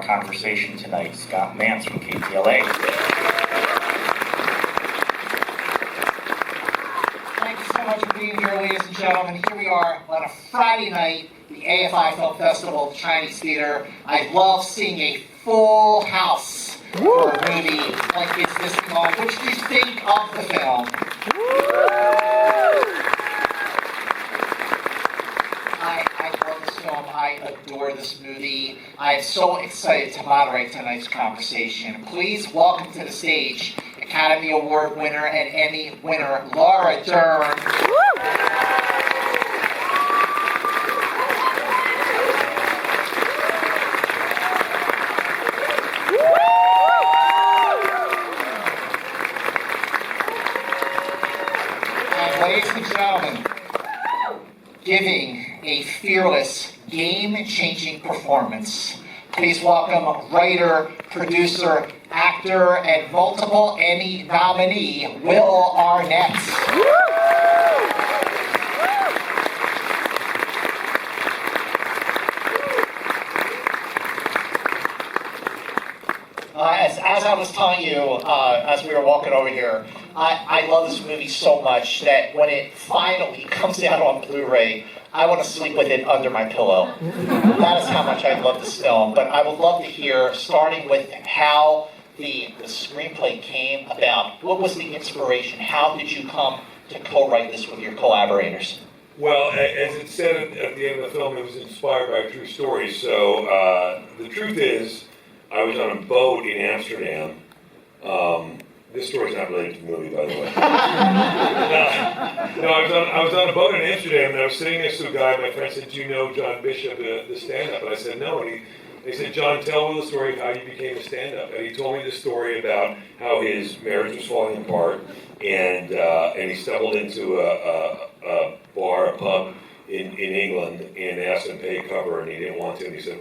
our conversation tonight, Scott Mance from KTLA. Thank you so much for being here, ladies and gentlemen. Here we are on a Friday night, the AFI Film Festival at the Chinese Theater. I love seeing a full house for a movie like It's This Long. What did you think of the film? I love this film. I adore this movie. I'm so excited to moderate tonight's conversation. Please welcome to the stage Academy Award winner and Emmy winner Laura Dern. And ladies and gentlemen, giving a fearless, game-changing performance, please welcome writer, producer, actor, and multiple Emmy nominee, Will Arnett. As I was telling you, as we were walking over here, I love this movie so much that when it finally comes out on Blu-ray, I want to sleep with it under my pillow. That is how much I love this film. But I would love to hear, starting with how the screenplay came about. What was the inspiration? How did you come to co-write this with your collaborators? Well, as it said at the end of the film, it was inspired by a true story. So the truth is, I was on a boat in Amsterdam. This story's not related to the movie, by the way. No, I was on a boat in Amsterdam, and I was sitting next to a guy. My friend said, "Do you know John Bishop, the stand-up?" And I said, "No." And they said, "John, tell the story of how you became a stand-up." And he told me the story about how his marriage was falling apart, and he stumbled into a bar, a pub in England, and they asked him to pay a cover, and he didn't want to. And he said,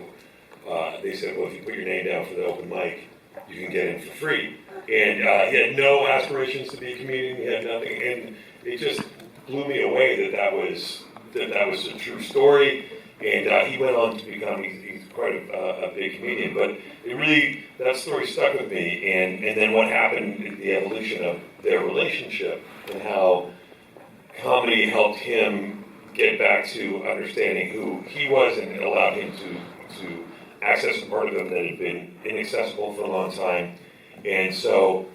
they said, "Well, if you put your name down for the open mic, you can get in for free." And he had no aspirations to be a comedian. He had nothing, and it just blew me away that was a true story. And he went on to become he's quite a big comedian. But it really, that story stuck with me. And then what happened, the evolution of their relationship, and how comedy helped him get back to understanding who he was, and it allowed him to access a part of him that had been inaccessible for a long time. And so,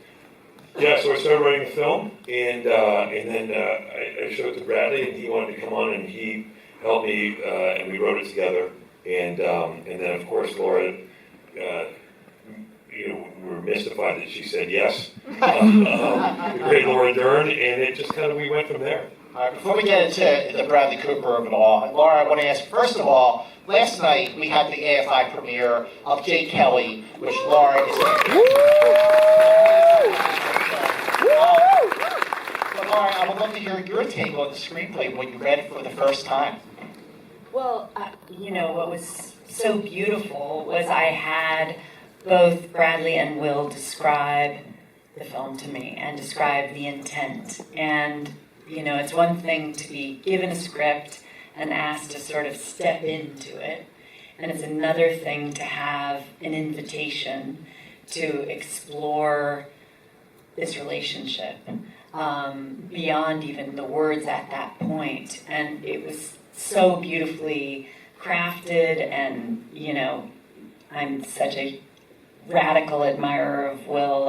yeah, so I started writing the film, and then I showed it to Bradley, and he wanted to come on, and he helped me, and we wrote it together. And then, of course, Laura, we were mystified that she said yes. The great Laura Dern, and it just kind of, we went from there. All right, before we get into the Bradley Cooper of it all, Laura, I want to ask, first of all, last night we had the AFI premiere of Jay Kelly, which Laura is But Laura, I would love to hear your take on the screenplay when you read it for the first time. Well, what was so beautiful was I had both Bradley and Will describe the film to me and describe the intent. And it's one thing to be given a script and asked to sort of step into it, and it's another thing to have an invitation to explore this relationship beyond even the words at that point. And it was so beautifully crafted, and I'm such a radical admirer of Will.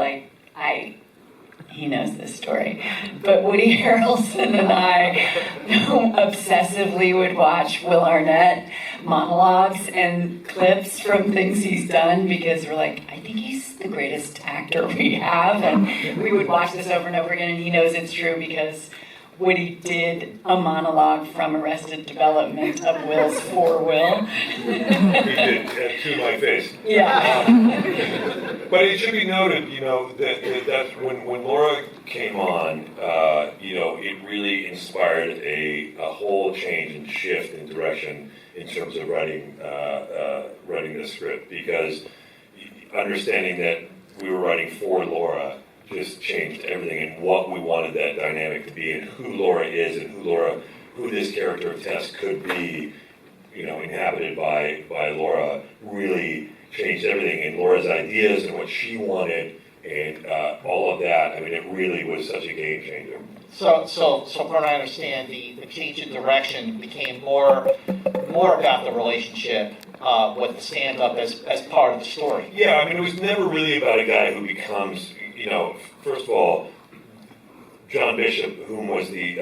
He knows this story, but Woody Harrelson and I obsessively would watch Will Arnett monologues and clips from things he's done, because we're like, I think he's the greatest actor we have, and we would watch this over and over again, and he knows it's true because Woody did a monologue from Arrested Development of Will's for Will. He did, to my face. Yeah. But it should be noted, that when Laura came on, it really inspired a whole change and shift in direction in terms of writing the script, because understanding that we were writing for Laura just changed everything, and what we wanted that dynamic to be, and who Laura is, and who this character of Tess could be, inhabited by Laura, really changed everything, and Laura's ideas and what she wanted and all of that. I mean, it really was such a game changer. So from what I understand, the change in direction became more about the relationship with the stand-up as part of the story. Yeah, I mean, it was never really about a guy who becomes, first of all, John Bishop, who was the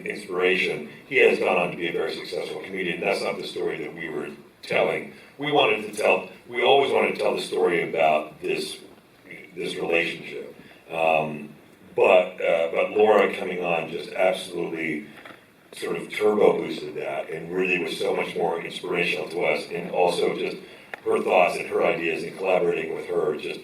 inspiration. He has gone on to be a very successful comedian. That's not the story that we were telling. We always wanted to tell the story about this relationship. But Laura coming on just absolutely sort of turbo boosted that, and really was so much more inspirational to us, and also just her thoughts and her ideas and collaborating with her just,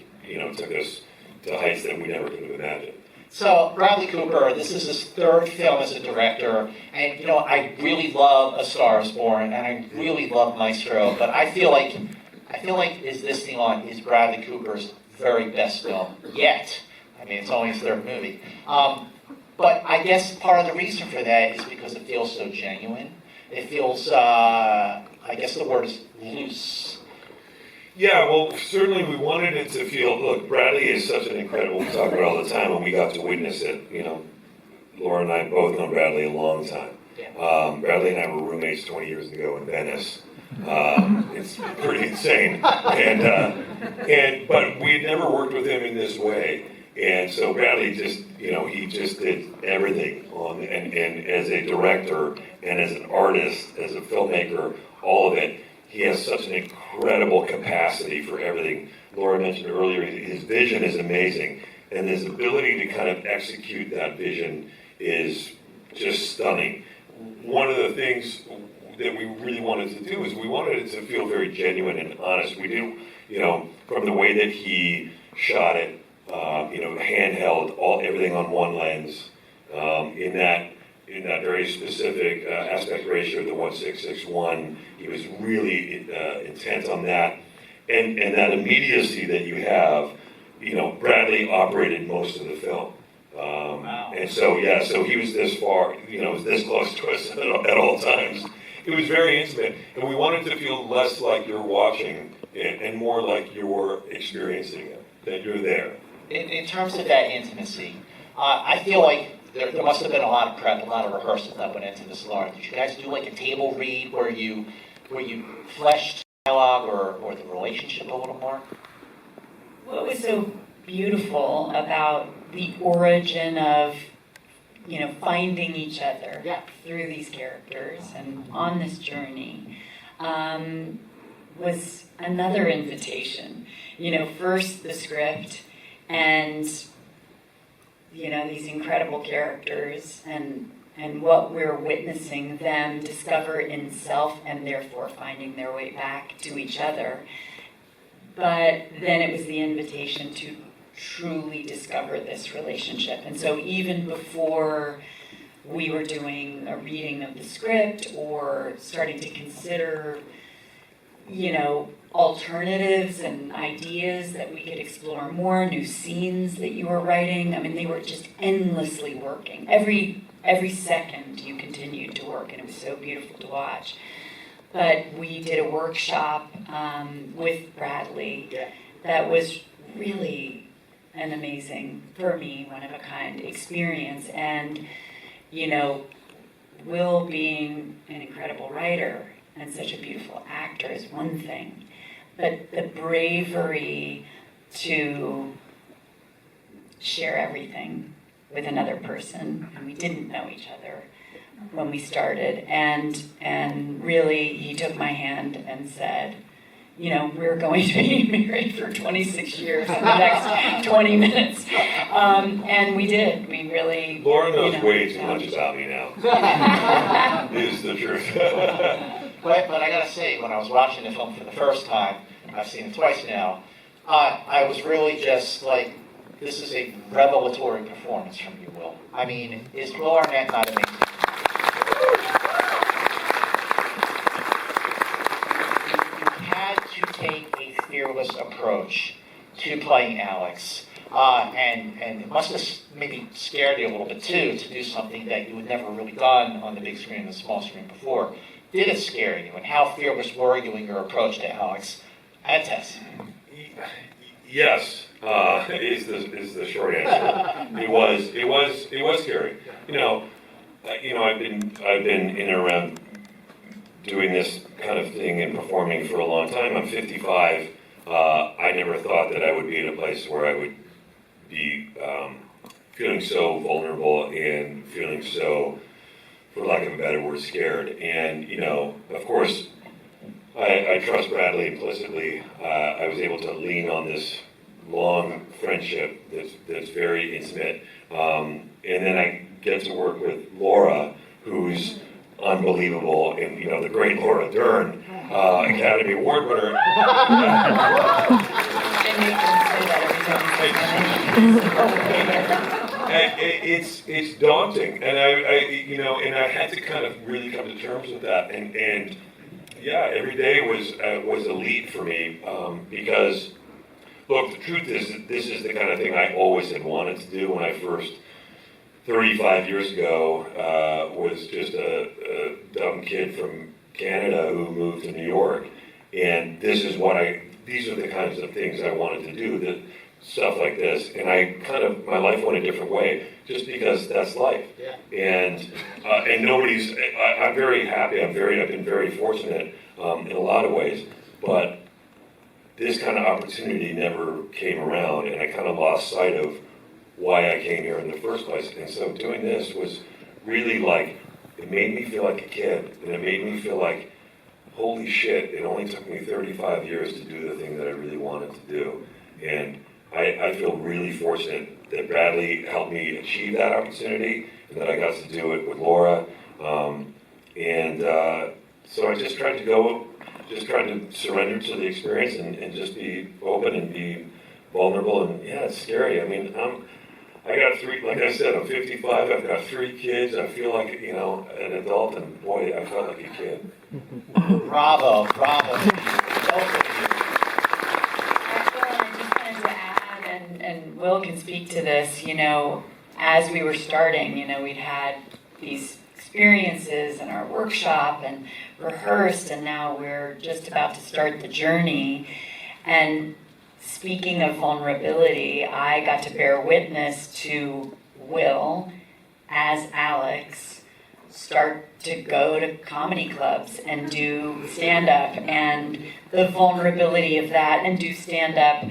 took us to heights that we never could have imagined. So Bradley Cooper, this is his third film as a director, and I really love A Star Is Born, and I really love Maestro, but I feel like Is This Thing On is Bradley Cooper's very best film yet. I mean, it's only his third movie. But I guess part of the reason for that is because it feels so genuine. It feels, I guess the word is loose. Yeah, well, certainly we wanted it to feel, look, Bradley is such an incredible, we talk about it all the time, and we got to witness it. Laura and I both known Bradley a long time. Yeah. Bradley and I were roommates 20 years ago in Venice. It's pretty insane. But we had never worked with him in this way. And so Bradley just, he just did everything and as a director and as an artist, as a filmmaker, all of it. He has such an incredible capacity for everything. Laura mentioned earlier, his vision is amazing. And his ability to kind of execute that vision is just stunning. One of the things that we really wanted to do is we wanted it to feel very genuine and honest. We do, from the way that he shot it, handheld, everything on one lens, in that very specific aspect ratio, the 1:6:6:1, he was really intent on that, and that immediacy that you have. Bradley operated most of the film, Wow. And so he was this far, was this close to us at all times. It was very intimate, and we wanted to feel less like you're watching it and more like you're experiencing it, that you're there. In terms of that intimacy, I feel like there must have been a lot of prep, a lot of rehearsal that went into this, Laura. Did you guys do like a table read where you fleshed dialogue or the relationship a little more? What was so beautiful about the origin of, finding each other through these characters and on this journey was another invitation. First the script and, these incredible characters and what we're witnessing them discover in self and therefore finding their way back to each other. But then it was the invitation to truly discover this relationship. And so even before we were doing a reading of the script or starting to consider, alternatives and ideas that we could explore more, new scenes that you were writing, I mean, they were just endlessly working. Every second you continued to work, and it was so beautiful to watch. But we did a workshop with Bradley that was really an amazing, for me, one-of-a-kind experience. And, Will being an incredible writer and such a beautiful actor is one thing, but the bravery to share everything with another person, and we didn't know each other when we started, and really he took my hand and said, we're going to be married for 26 years in the next 20 minutes. And we did. We really... Laura knows way too much about me now. Is the truth. But I gotta say, when I was watching the film for the first time, I've seen it twice now, I was really just like, this is a revelatory performance from you, Will. I mean, is Will Arnett not amazing? Take a fearless approach to playing Alex, and it must have maybe scared you a little bit too to do something that you had never really done on the big screen and the small screen before. Did it scare you, and how fearless were you in your approach to Alex And Tess. Yes, is the short answer. It was scary. I've been in and around doing this kind of thing and performing for a long time. I'm 55. I never thought that I would be in a place where I would be feeling so vulnerable and feeling so, for lack of a better word, scared. And of course, I trust Bradley implicitly. I was able to lean on this long friendship that's very intimate. And then I get to work with Laura, who's unbelievable, and the great Laura Dern, Academy Award winner. It's daunting, and I had to kind of really come to terms with that, and yeah, every day was a leap for me, because look, the truth is that this is the kind of thing I always had wanted to do when I first, 35 years ago, was just a dumb kid from Canada who moved to New York, and these are the kinds of things I wanted to do, stuff like this, and my life went a different way, just because that's life. Yeah. And I'm very happy, I've been very fortunate in a lot of ways, but this kind of opportunity never came around, and I kind of lost sight of why I came here in the first place. And so doing this was really it made me feel like a kid, and it made me feel like, holy shit, it only took me 35 years to do the thing that I really wanted to do. And I feel really fortunate that Bradley helped me achieve that opportunity, and that I got to do it with Laura. So I just tried to surrender to the experience and just be open and be vulnerable. And yeah, it's scary. I mean, I got three, like I said, I'm 55, I've got 3 kids, I feel like, an adult, and boy, I felt like a kid. Bravo. I just wanted to add, and Will can speak to this, as we were starting, we'd had these experiences in our workshop and rehearsed, and now we're just about to start the journey. And speaking of vulnerability, I got to bear witness to Will, as Alex, start to go to comedy clubs and do stand-up, and the vulnerability of that, and do stand-up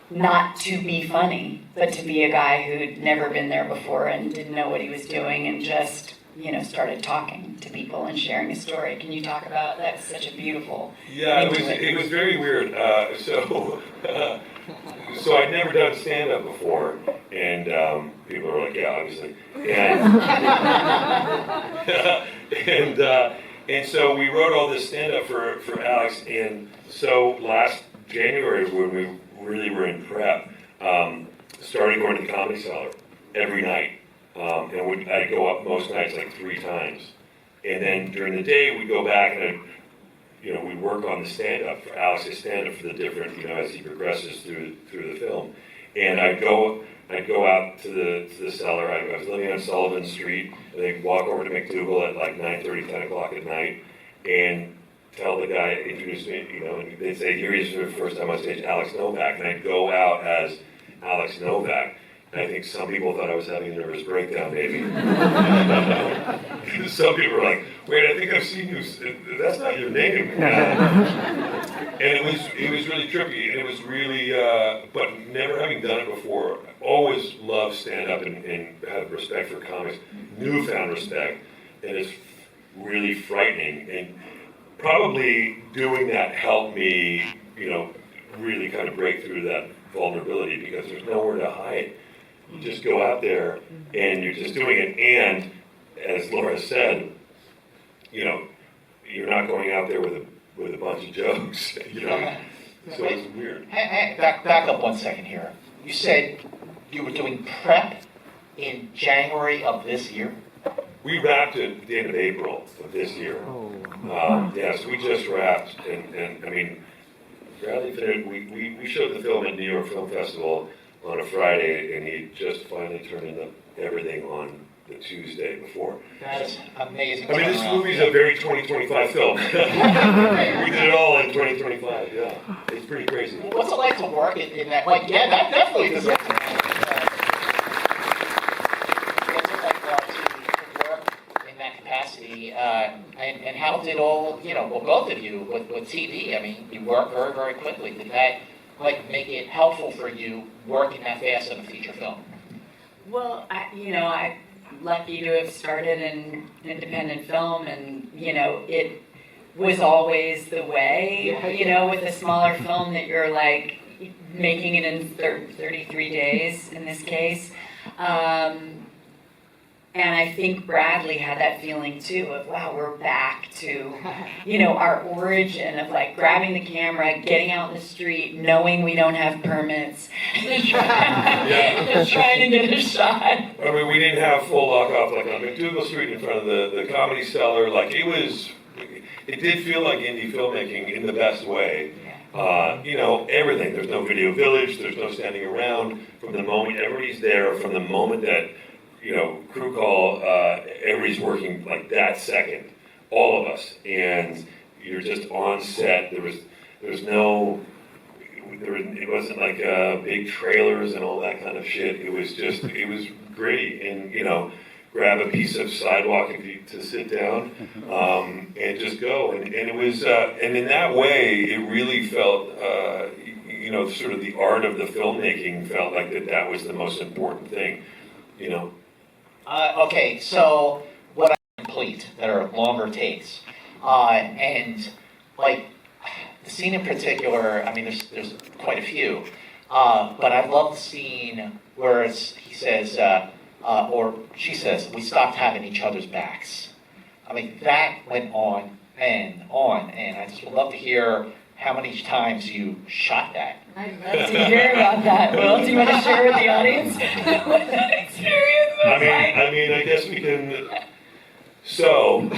not to be funny, but to be a guy who'd never been there before and didn't know what he was doing, and just started talking to people and sharing a story. Can you talk about that? Such a beautiful. Yeah, it was very weird. So I'd never done stand-up before, and people were like, yeah, obviously. And so we wrote all this stand-up for Alex, and so last January, when we really were in prep, started going to the Comedy Cellar every night. And I'd go up most nights 3 times. And then during the day, we'd go back and we'd work on the stand-up, for Alex's stand-up, for the different, as he progresses through the film. And I'd go out to the cellar. I was living on Sullivan Street, and they'd walk over to McDougal at 9:30, 10 o'clock at night, and tell the guy, introduce me, and they'd say, here he is for the first time on stage, Alex Novak. And I'd go out as Alex Novak. And I think some people thought I was having a nervous breakdown, maybe. Some people were like, wait, I think I've seen you, that's not your name. And it was really trippy, and it was really, but never having done it before, always loved stand-up and had respect for comics, newfound respect, and it's really frightening. And probably doing that helped me, really kind of break through that vulnerability, because there's nowhere to hide. You just go out there and you're just doing it, and as Laura said, you're not going out there with a bunch of jokes, So it's weird. Hey, back up 1 second here. You said you were doing prep in January of this year? We wrapped it at the end of April of this year. So we just wrapped, and I mean, Bradley finished, we showed the film at New York Film Festival on a Friday, and he just finally turned in everything on the Tuesday before. That is amazing. I mean, this turnaround. movie's a very 2025 film. We did it all in 2025, yeah. It's pretty crazy. What's it like to work in that? Like, yeah, that definitely does. What's it like to work in that capacity? And how did all, well, both of you with TV? I mean, you work very, very quickly. Did that make it helpful for you working that fast in a feature film? Well, I'm lucky to have started in independent film, and it was always the way. With a smaller film that you're like making it in 33 days in this case. And I think Bradley had that feeling too of, wow, we're back to, our origin of like grabbing the camera, getting out in the street, knowing we don't have permits, and trying to get a shot. I mean, we didn't have full lock-off like on McDougal Street in front of the Comedy Cellar. Like, it did feel like indie filmmaking in the best way. Everything. There's no video village, there's no standing around. From the moment everybody's there, from the moment that crew call, everybody's working like that second, all of us, and you're just on set. It wasn't like big trailers and all that kind of shit. It was gritty, and grab a piece of sidewalk to sit down, and just go, and it was, and in that way, it really felt, sort of the art of the filmmaking felt like that was the most important thing, Okay, so what I complete that are longer takes, and like the scene in particular. I mean, there's quite a few, but I love the scene where he says, or she says, "We stopped having each other's backs." I mean, that went on, and I just would love to hear how many times you shot that. I'd love to hear about that. Will, do you want to share with the audience what that experience was like? I mean, I guess we can. So,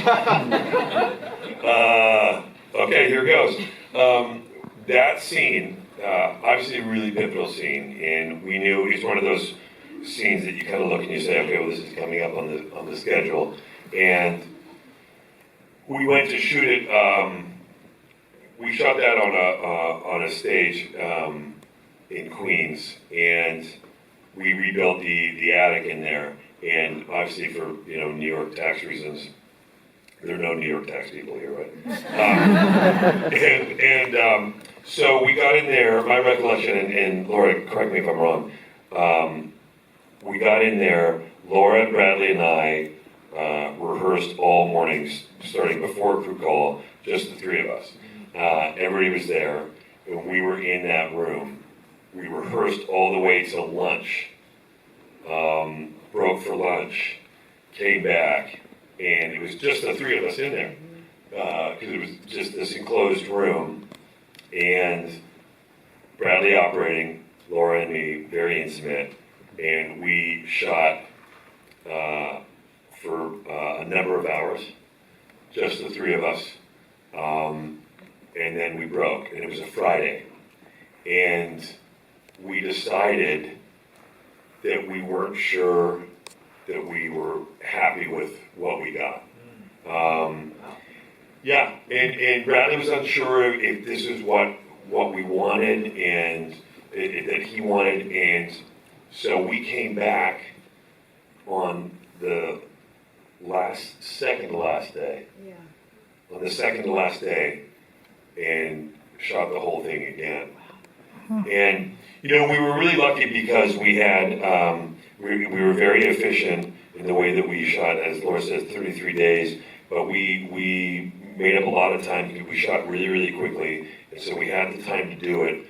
okay, here goes. That scene, obviously a really pivotal scene, and we knew it's one of those scenes that you kind of look and you say, okay, well, this is coming up on the schedule, and we went to shoot it. We shot that on a stage in Queens, and we rebuilt the attic in there. And obviously, for New York tax reasons, there are no New York tax people here, right? So we got in there. My recollection, and Laura, correct me if I'm wrong. We got in there. Laura, Bradley, and I rehearsed all mornings, starting before crew call. Just the three of us. Everybody was there, and we were in that room. We rehearsed all the way till lunch, broke for lunch, came back, and it was just the three of us in there, because it was just this enclosed room, and Bradley operating, Laura and me, very intimate, and we shot for a number of hours, just the three of us. And then we broke, and it was a Friday. And we decided that we weren't sure that we were happy with what we got. And Bradley was unsure if this was what we wanted and that he wanted. And so we came back on the second to last day. Yeah. On the second to last day, and shot the whole thing again. And we were really lucky because we had we were very efficient in the way that we shot, as Laura says, 33 days. But we made up a lot of time because we shot really, really quickly, and so we had the time to do it.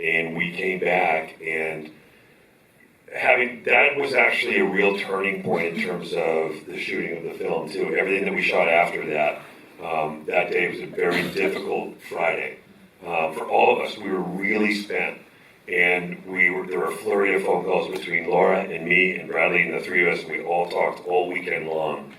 And we came back, and that was actually a real turning point in terms of the shooting of the film too. Everything that we shot after that. That day was a very difficult Friday. For all of us, we were really spent, and there were a flurry of phone calls between Laura and me and Bradley and the three of us, and we all talked all weekend long.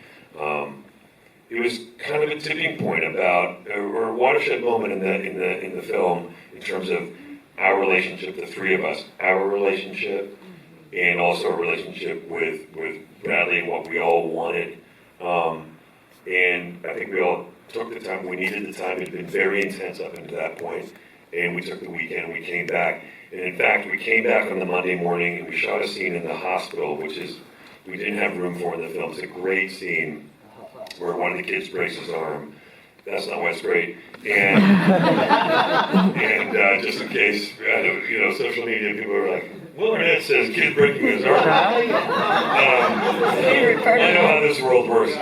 It was kind of a tipping point or a watershed moment in the film in terms of our relationship, the three of us, our relationship, and also a relationship with Bradley and what we all wanted. And I think we all took the time, we needed the time. It had been very intense up until that point, and we took the weekend, we came back. And in fact, we came back on the Monday morning, and we shot a scene in the hospital, which is, we didn't have room for in the film. It's a great scene where one of the kids breaks his arm. That's not what's great. And, and just in case, social media people are like, Will Arnett says kid breaking his arm. I know how this world works.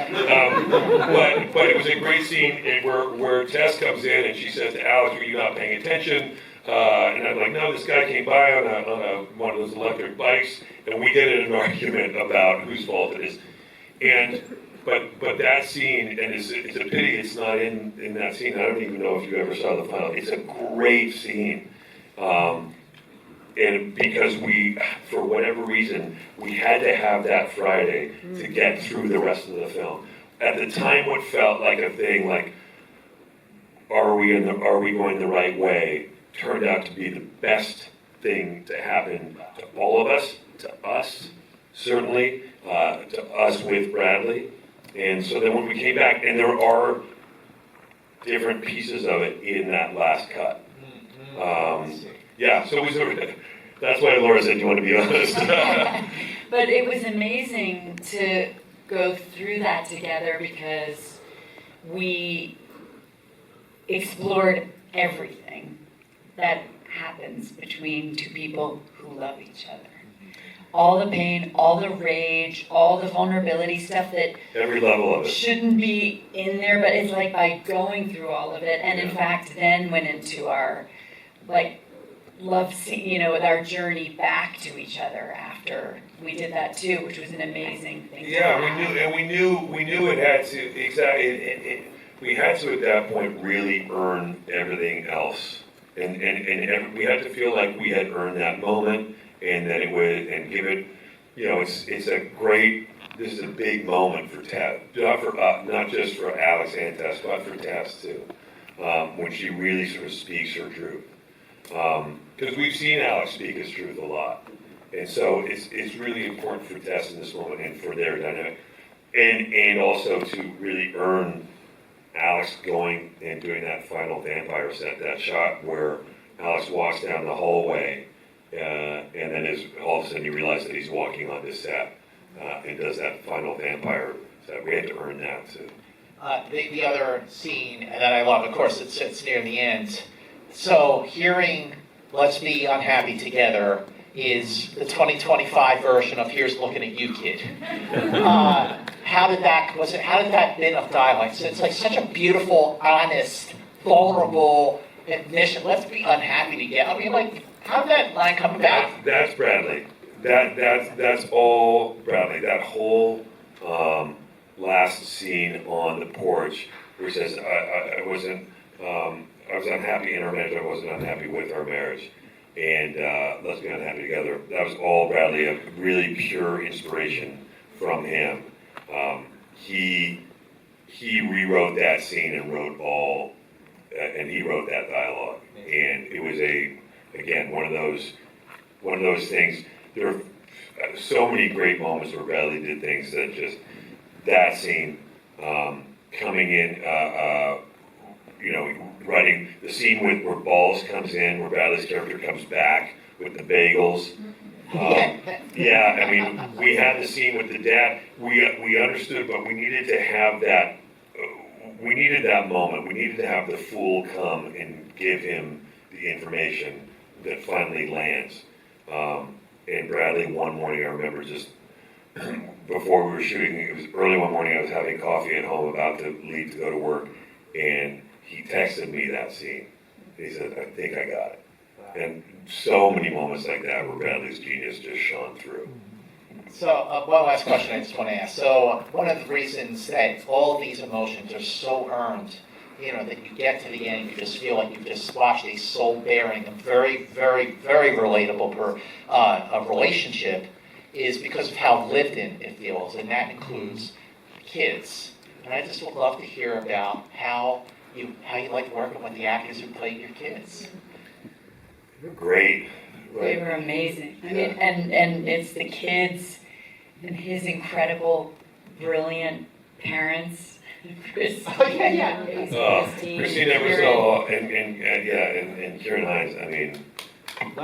But it was a great scene where Tess comes in and she says to Alex, were you not paying attention? And I'm like, no, this guy came by on one of those electric bikes, and we get in an argument about whose fault it is. And but that scene, and it's a pity it's not in that scene. I don't even know if you ever saw the final. It's a great scene. And because we, for whatever reason, we had to have that Friday to get through the rest of the film. At the time, what felt like a thing like, are we going the right way, turned out to be the best thing to happen to all of us, to us, certainly, to us with Bradley. And so then when we came back, and there are different pieces of it in that last cut. Yeah, so that's why Laura said you want to be honest. But it was amazing to go through that together because we explored everything that happens between two people who love each other. All the pain, all the rage, all the vulnerability stuff that every level of it shouldn't be in there, but it's like by going through all of it, and in fact then went into our love scene, with our journey back to each other after we did that too, which was an amazing thing. Yeah, we knew it had to exactly. We had to at that point really earn everything else, and we had to feel like we had earned that moment, and that it would, and give it. It's a great. This is a big moment for Tess, not just for Alex and Tess, but for Tess too, when she really sort of speaks her truth. Because we've seen Alex speak his truth a lot, and so it's really important for Tess in this moment and for their dynamic, and also to really earn Alex going and doing that final vampire set, that shot where Alex walks down the hallway, and then all of a sudden you realize that he's walking on this set and does that final vampire set. We had to earn that too. The other scene that I love, of course, it's near the end. So hearing "Let's Be Unhappy Together" is the 2025 version of "Here's Looking at You, Kid." How did that bit of dialogue? So it's like such a beautiful, honest, vulnerable admission. Let's be unhappy together. I mean, how did that line come about? That's Bradley. That's all Bradley. That whole last scene on the porch where he says, I was unhappy in our marriage, I wasn't unhappy with our marriage. And let's be unhappy together. That was all Bradley, a really pure inspiration from him. He rewrote that scene and he wrote that dialogue. And it was again, one of those things. There are so many great moments where Bradley did things that just, that scene, coming in, writing the scene where Balls comes in, where Bradley's character comes back with the bagels. Yeah, I mean, we had the scene with the dad. We understood, but we needed to have that. We needed that moment. We needed to have the fool come and give him the information that finally lands. And Bradley, one morning, I remember just before we were shooting, it was early one morning, I was having coffee at home, about to leave to go to work, and he texted me that scene. He said, I think I got it. And so many moments like that where Bradley's genius just shone through. So one last question I just want to ask. So one of the reasons that all of these emotions are so earned, that you get to the end, you just feel like you've just watched a soul-bearing and very, very, very relatable a relationship, is because of how lived-in it feels, and that includes kids. And I just would love to hear about how you like working with the actors who play your kids. Great, They were amazing. I mean, and it's the kids and his incredible, brilliant parents. Christine, Christine Ebersole and Kieran Hines. I mean, And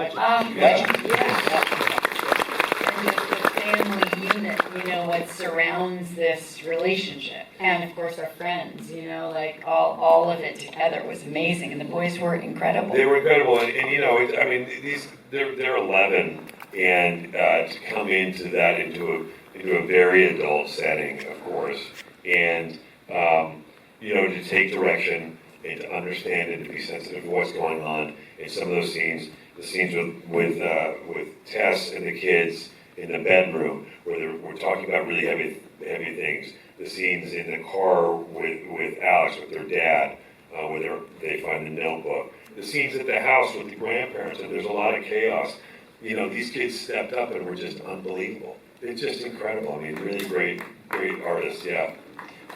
the family unit, what surrounds this relationship. And of course our friends, like all of it together was amazing. And the boys were incredible. they were incredible, and they're 11, and to come into a very adult setting, of course, and to take direction and to understand and to be sensitive to what's going on in some of those scenes. The scenes with Tess and the kids in the bedroom where we're talking about really heavy things. The scenes in the car with Alex, with their dad, where they find the notebook. The scenes at the house with the grandparents, and there's a lot of chaos. These kids stepped up and were just unbelievable. It's just incredible. I mean, really great artists, yeah.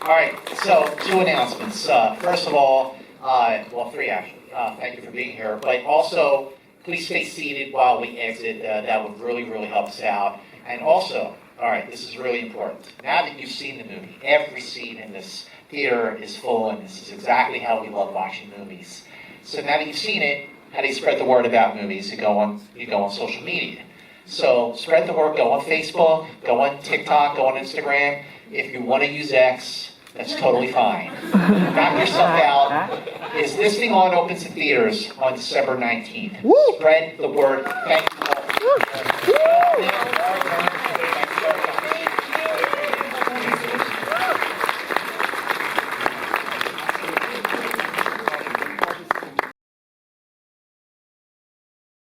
All right, so 2 announcements. First of all, well, 3 actually. Thank you for being here. But also, please stay seated while we exit. That would really, really help us out. And also, all right, this is really important. Now that you've seen the movie, every scene in this theater is full, and this is exactly how we love watching movies. So now that you've seen it, how do you spread the word about movies? You go on social media. So spread the word. Go on Facebook. Go on TikTok. Go on Instagram. If you want to use X, that's totally fine. Knock yourself out. Is this thing on opens in theaters on December 19th. Spread the word. Thank you all.